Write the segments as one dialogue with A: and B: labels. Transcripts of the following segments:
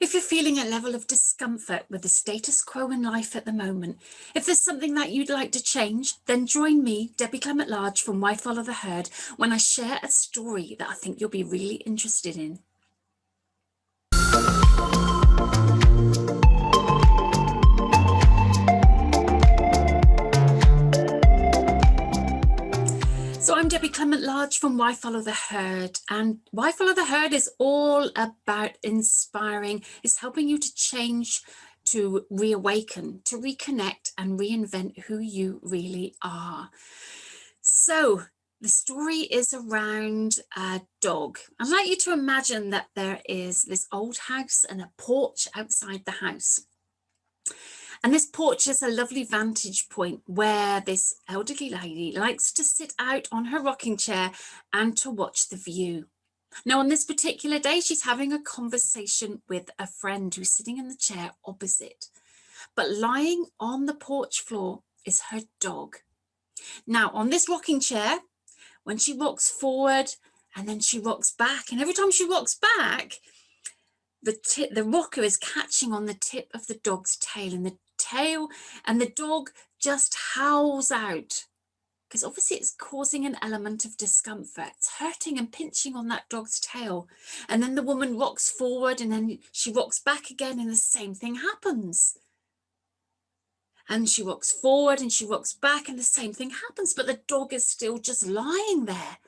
A: If you're feeling a level of discomfort with the status quo in life at the moment, if there's something that you'd like to change, then join me, Debbie Clement-Large from Why Follow the Herd, when I share a story that I think you'll be really interested in. So I'm Debbie Clement-Large from Why Follow the Herd, and Why Follow the Herd is all about inspiring. It's helping you to change, to reawaken, to reconnect and reinvent who you really are. So the story is around a dog. I'd like you to imagine that there is this old house and a porch outside the house. And this porch is a lovely vantage point where this elderly lady likes to sit out on her rocking chair and to watch the view. Now, on this particular day, she's having a conversation with a friend who's sitting in the chair opposite. But lying on the porch floor is her dog. Now, on this rocking chair, when she rocks forward and then she rocks back, and every time she rocks back, the rocker is catching on the tip of the dog's tail, and the dog just howls out because obviously it's causing an element of discomfort. It's hurting and pinching on that dog's tail. And then the woman rocks forward and then she rocks back again and the same thing happens. And she rocks forward and she rocks back and the same thing happens, but the dog is still just lying there.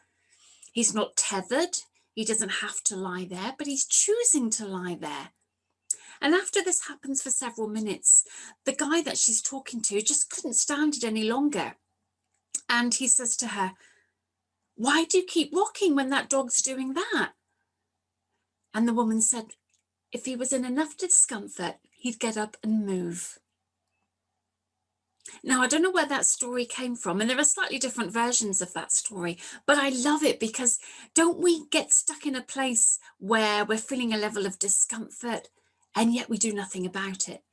A: He's not tethered. He doesn't have to lie there, but he's choosing to lie there. And after this happens for several minutes, the guy that she's talking to just couldn't stand it any longer. And he says to her, "Why do you keep rocking when that dog's doing that?" And the woman said, if he was in enough discomfort, he'd get up and move. Now, I don't know where that story came from, and there are slightly different versions of that story, but I love it because don't we get stuck in a place where we're feeling a level of discomfort and yet we do nothing about it?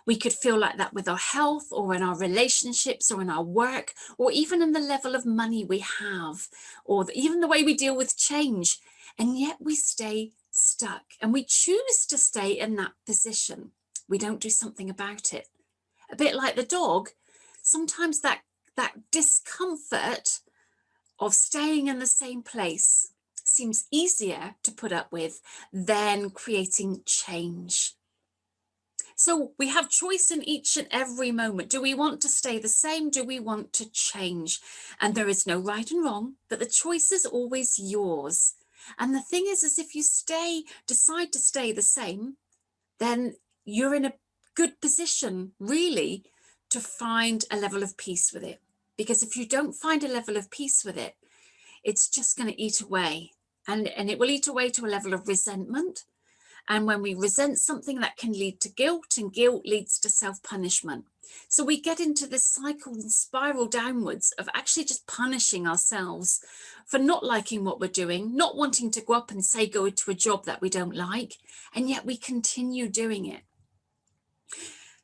A: We could feel like that with our health or in our relationships or in our work or even in the level of money we have or even the way we deal with change, and yet we stay stuck and we choose to stay in that position. We don't do something about it. A bit like the dog, sometimes that discomfort of staying in the same place seems easier to put up with than creating change. So we have choice in each and every moment. Do we want to stay the same? Do we want to change? And there is no right and wrong, but the choice is always yours. And the thing is if you decide to stay the same, then you're in a good position really to find a level of peace with it. Because if you don't find a level of peace with it, it's just going to eat away, and it will eat away to a level of resentment. And when we resent something, that can lead to guilt, and guilt leads to self-punishment. So we get into this cycle and spiral downwards of actually just punishing ourselves for not liking what we're doing, not wanting to go up and say go to a job that we don't like, and yet we continue doing it.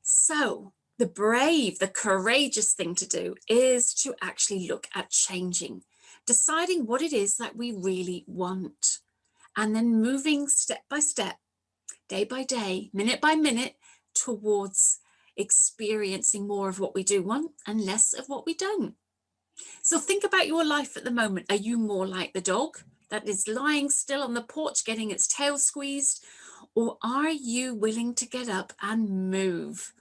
A: So the brave, the courageous thing to do is to actually look at changing, deciding what it is that we really want, and then moving step by step, day by day, minute by minute, towards experiencing more of what we do want and less of what we don't. So think about your life at the moment. Are you more like the dog that is lying still on the porch getting its tail squeezed, or are you willing to get up and move?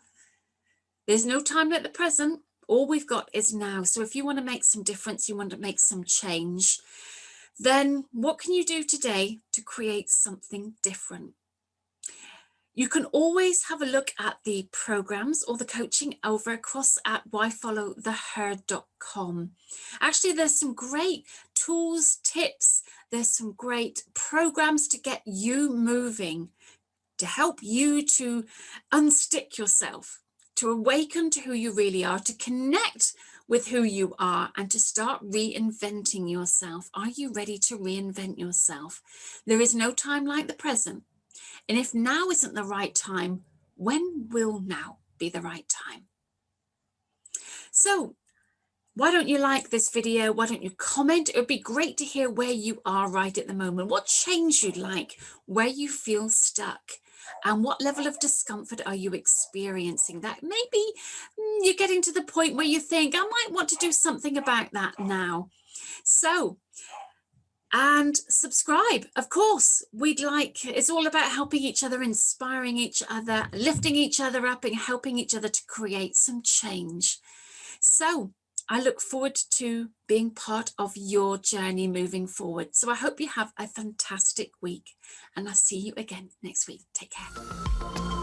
A: There's no time like the present. All we've got is now. So if you want to make some difference, you want to make some change, then what can you do today to create something different? You can always have a look at the programs or the coaching over across at whyfollowtheherd.com. Actually, there's some great tools, tips. There's some great programs to get you moving, to help you to unstick yourself, to awaken to who you really are, to connect with who you are, and to start reinventing yourself. Are you ready to reinvent yourself? There is no time like the present. And if now isn't the right time, when will now be the right time? So why don't you like this video? Why don't you comment? It would be great to hear where you are right at the moment, what change you'd like, where you feel stuck. And what level of discomfort are you experiencing? That maybe you're getting to the point where you think, I might want to do something about that now. So, and subscribe, of course. It's all about helping each other, inspiring each other, lifting each other up, and helping each other to create some change. So I look forward to being part of your journey moving forward. So I hope you have a fantastic week, and I'll see you again next week. Take care.